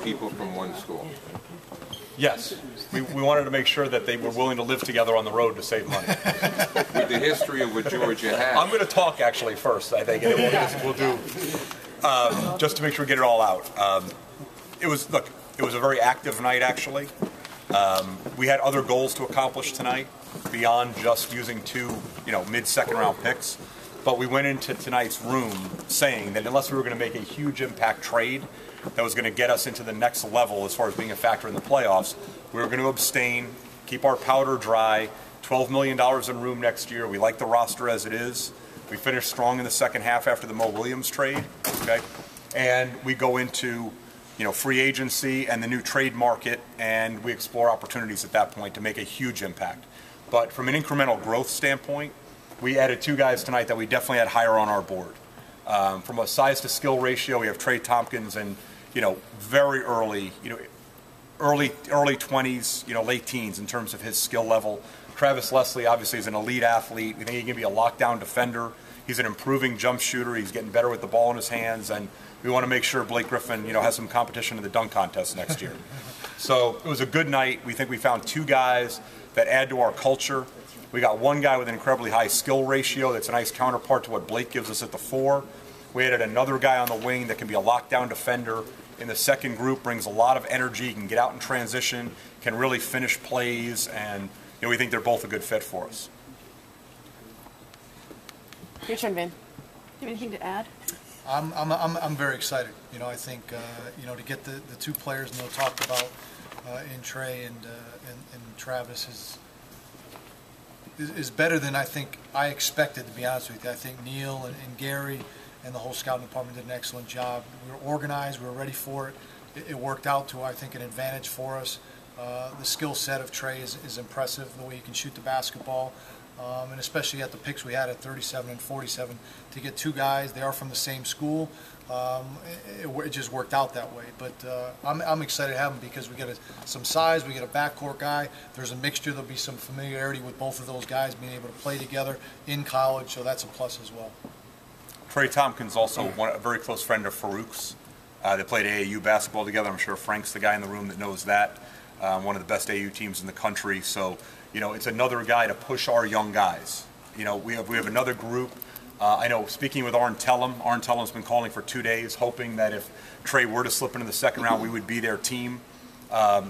people from one school? Yes. We wanted to make sure that they were willing to live together on the road to save money. With the history of what Georgia has. I'm going to talk actually first, I think, and we'll do, just to make sure we get it all out. It was a very active night, actually. We had other goals to accomplish tonight beyond just using two, mid-second round picks. But we went into tonight's room saying that unless we were going to make a huge impact trade that was going to get us into the next level as far as being a factor in the playoffs, we were going to abstain, keep our powder dry, $12 million in room next year. We like the roster as it is. We finished strong in the second half after the Mo Williams trade, okay? And we go into free agency and the new trade market, and we explore opportunities at that point to make a huge impact. But from an incremental growth standpoint, we added two guys tonight that we definitely had higher on our board. From a size to skill ratio, we have Trey Tompkins and very early 20s, late teens in terms of his skill level. Travis Leslie obviously is an elite athlete. We think he can be a lockdown defender. He's an improving jump shooter. He's getting better with the ball in his hands, and we want to make sure Blake Griffin, has some competition in the dunk contest next year. So it was a good night. We think we found two guys that add to our culture. We got one guy with an incredibly high skill ratio that's a nice counterpart to what Blake gives us at the 4. We added another guy on the wing that can be a lockdown defender. In the second group, brings a lot of energy, can get out in transition, can really finish plays, and we think they're both a good fit for us. Your turn, Vin. Do you have anything to add? I'm very excited. I think to get the two players Neil talked about in Trey and Travis is better than I think I expected, to be honest with you. I think Neil and Gary and the whole scouting department did an excellent job. We were organized. We were ready for it. It worked out to, I think, an advantage for us. The skill set of Trey is impressive, the way he can shoot the basketball. And especially at the picks we had at 37 and 47, to get two guys, they are from the same school, it just worked out that way. But I'm excited to have them because we get some size, we get a backcourt guy, there's a mixture, there'll be some familiarity with both of those guys being able to play together in college, so that's a plus as well. Trey Tompkins also a very close friend of Farouk's. They played AAU basketball together. I'm sure Frank's the guy in the room that knows that. One of the best AAU teams in the country, so it's another guy to push our young guys. We have another group. I know, speaking with Arn Tellum's been calling for 2 days, hoping that if Trey were to slip into the second round, we would be their team.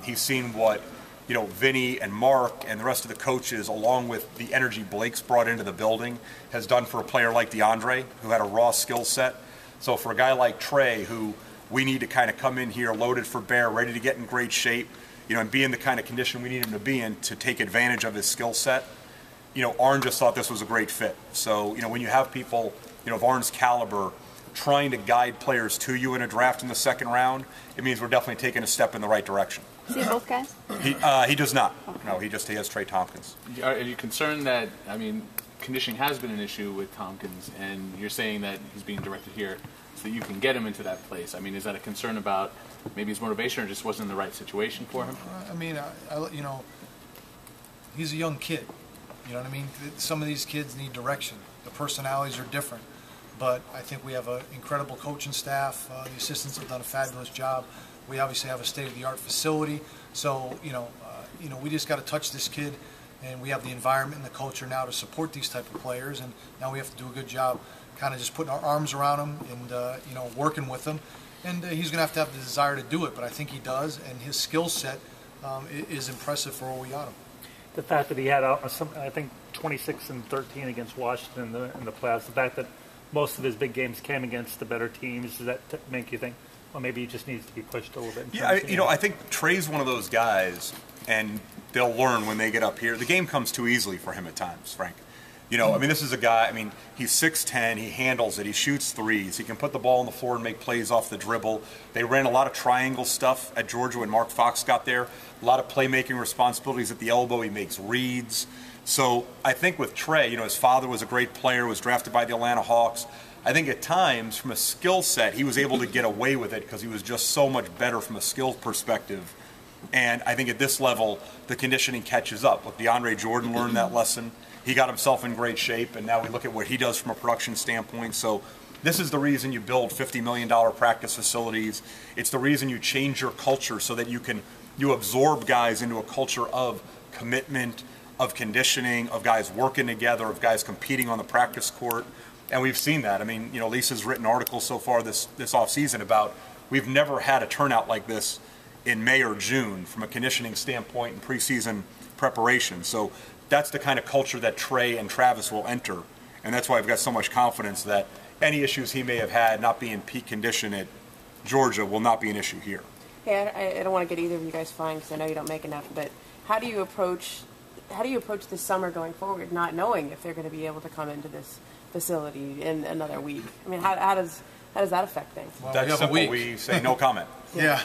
He's seen what Vinny and Mark and the rest of the coaches, along with the energy Blake's brought into the building, has done for a player like DeAndre, who had a raw skill set. So for a guy like Trey, who we need to kind of come in here loaded for bear, ready to get in great shape, and be in the kind of condition we need him to be in to take advantage of his skill set. Arn just thought this was a great fit. So, when you have people, of Arn's caliber trying to guide players to you in a draft in the second round, it means we're definitely taking a step in the right direction. Does he have both guys? He does not. Okay. No, he has Trey Tompkins. Are you concerned that, conditioning has been an issue with Tompkins, and you're saying that he's being directed here so that you can get him into that place? Is that a concern about maybe his motivation or just wasn't the right situation for him? He's a young kid. You know what I mean? Some of these kids need direction. The personalities are different. But I think we have an incredible coaching staff. The assistants have done a fabulous job. We obviously have a state-of-the-art facility. So, we just got to touch this kid, and we have the environment and the culture now to support these type of players. And now we have to do a good job kind of just putting our arms around him and, working with him. And he's going to have the desire to do it, but I think he does, and his skill set is impressive for where we got him. The fact that he had, I think, 26 and 13 against Washington in the playoffs, the fact that most of his big games came against the better teams, does that make you think, well, maybe he just needs to be pushed a little bit? Yeah, I think Trey's one of those guys, and they'll learn when they get up here. The game comes too easily for him at times, Frank. This is a guy, he's 6'10", he handles it, he shoots threes, he can put the ball on the floor and make plays off the dribble. They ran a lot of triangle stuff at Georgia when Mark Fox got there, a lot of playmaking responsibilities at the elbow, he makes reads. So I think with Trey, his father was a great player, was drafted by the Atlanta Hawks. I think at times, from a skill set, he was able to get away with it because he was just so much better from a skill perspective. And I think at this level, the conditioning catches up. Look, DeAndre Jordan learned that lesson. He got himself in great shape, and now we look at what he does from a production standpoint. So this is the reason you build $50 million practice facilities. It's the reason you change your culture so that you absorb guys into a culture of commitment, of conditioning, of guys working together, of guys competing on the practice court. And we've seen that. I mean, you know, Lisa's written articles so far this offseason about we've never had a turnout like this in May or June from a conditioning standpoint and preseason preparation. So that's the kind of culture that Trey and Travis will enter. And that's why I've got so much confidence that any issues he may have had not being peak condition at Georgia will not be an issue here. Hey, I don't want to get either of you guys fined because I know you don't make enough, but how do you approach this summer going forward, not knowing if they're going to be able to come into this facility in another week? I mean, how does that affect things? Well, That's simple. We say no comment. Yeah.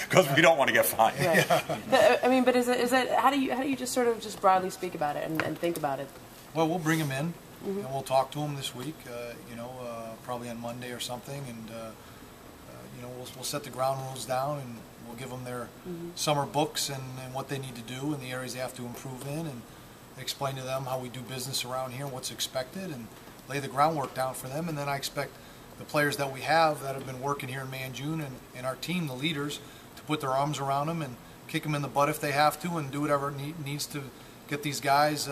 Because we don't want to get fined. Right. But, I mean, but is it how do you just sort of just broadly speak about it and think about it? Well, we'll bring him in, and we'll talk to him this week, probably on Monday or something, and, we'll set the ground rules down, and we'll give them their summer books and what they need to do and the areas they have to improve in, and explain to them how we do business around here and what's expected, and lay the groundwork down for them. And then I expect the players that we have that have been working here in May and June, and our team, the leaders, to put their arms around them and kick them in the butt if they have to, and do whatever needs to get these guys,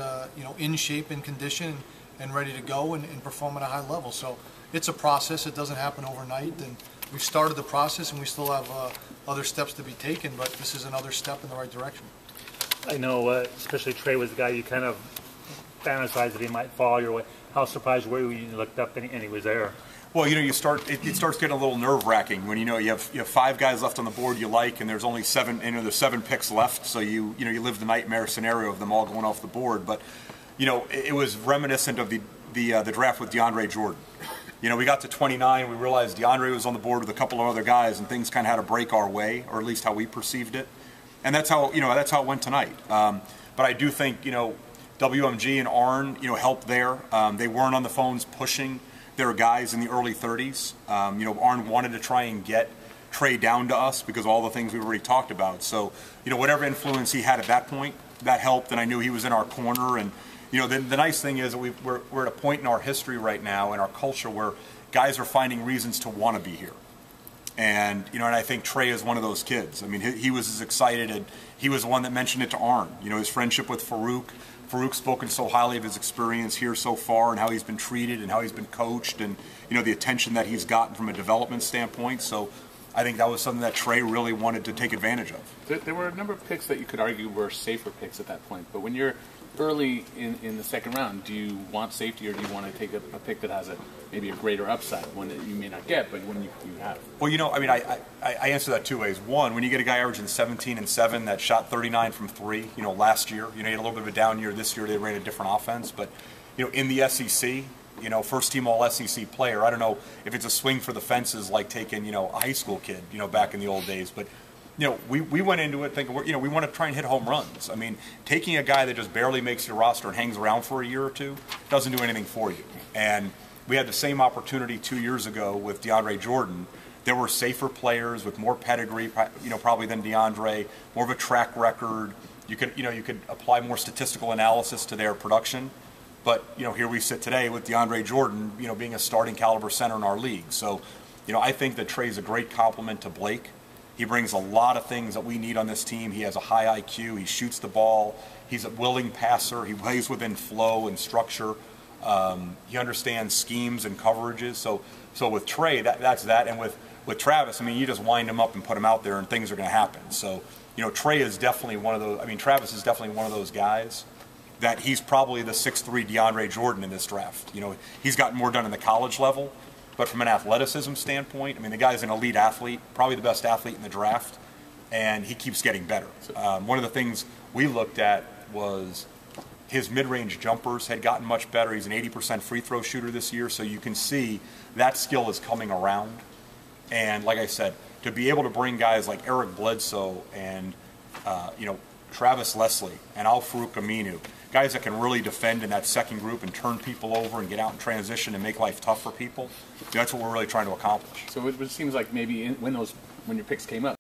in shape and condition and ready to go and perform at a high level. So it's a process. It doesn't happen overnight, and we've started the process, and we still have other steps to be taken, but this is another step in the right direction. I know, especially Trey was the guy you kind of fantasized that he might fall your way. How surprised were you when you looked up and he was there? Well, it starts getting a little nerve-wracking when you have 5 guys left on the board you like, and there's only 7. There's 7 picks left, so you live the nightmare scenario of them all going off the board. But it was reminiscent of the draft with DeAndre Jordan. We got to 29, we realized DeAndre was on the board with a couple of other guys, and things kind of had to break our way, or at least how we perceived it. And that's how it went tonight. But I do think WMG and Arn helped there. They weren't on the phones pushing their guys in the early 30s. Arn wanted to try and get Trey down to us because of all the things we've already talked about. So whatever influence he had at that point, that helped, and I knew he was in our corner. And the nice thing is that we're at a point in our history right now in our culture where guys are finding reasons to want to be here. And and I think Trey is one of those kids. I mean, he was as excited, and he was the one that mentioned it to Arn. His friendship with Farouk. Farouk's spoken so highly of his experience here so far, and how he's been treated, and how he's been coached, and the attention that he's gotten from a development standpoint. So I think that was something that Trey really wanted to take advantage of. There were a number of picks that you could argue were safer picks at that point, but when you're early in the second round, do you want safety, or do you want to take a pick that has maybe a greater upside, one that you may not get, but one you have? Well, I answer that 2 ways. One, when you get a guy averaging 17 and 7 that shot 39 from 3, last year, he had a little bit of a down year. This year they ran a different offense, but in the SEC, first team all SEC player. I don't know if it's a swing for the fences like taking a high school kid, back in the old days, but. We went into it thinking, we want to try and hit home runs. I mean, taking a guy that just barely makes your roster and hangs around for a year or two doesn't do anything for you. And we had the same opportunity 2 years ago with DeAndre Jordan. There were safer players with more pedigree, probably than DeAndre, more of a track record. You could apply more statistical analysis to their production. But, here we sit today with DeAndre Jordan, being a starting caliber center in our league. So, I think that Trey's a great compliment to Blake. He brings a lot of things that we need on this team. He has a high IQ. He shoots the ball. He's a willing passer. He plays within flow and structure. He understands schemes and coverages. So with Trey, that's that. And with Travis, you just wind him up and put him out there, and things are going to happen. So, Trey is definitely one of those. Travis is definitely one of those guys that he's probably the 6'3" DeAndre Jordan in this draft. He's gotten more done in the college level. But from an athleticism standpoint, the guy's an elite athlete, probably the best athlete in the draft, and he keeps getting better. One of the things we looked at was his mid-range jumpers had gotten much better. He's an 80% free throw shooter this year, so you can see that skill is coming around. And like I said, to be able to bring guys like Eric Bledsoe and Travis Leslie and Al-Farouq Aminu, guys that can really defend in that second group and turn people over and get out in transition and make life tough for people, that's what we're really trying to accomplish. So it seems like maybe when your picks came up,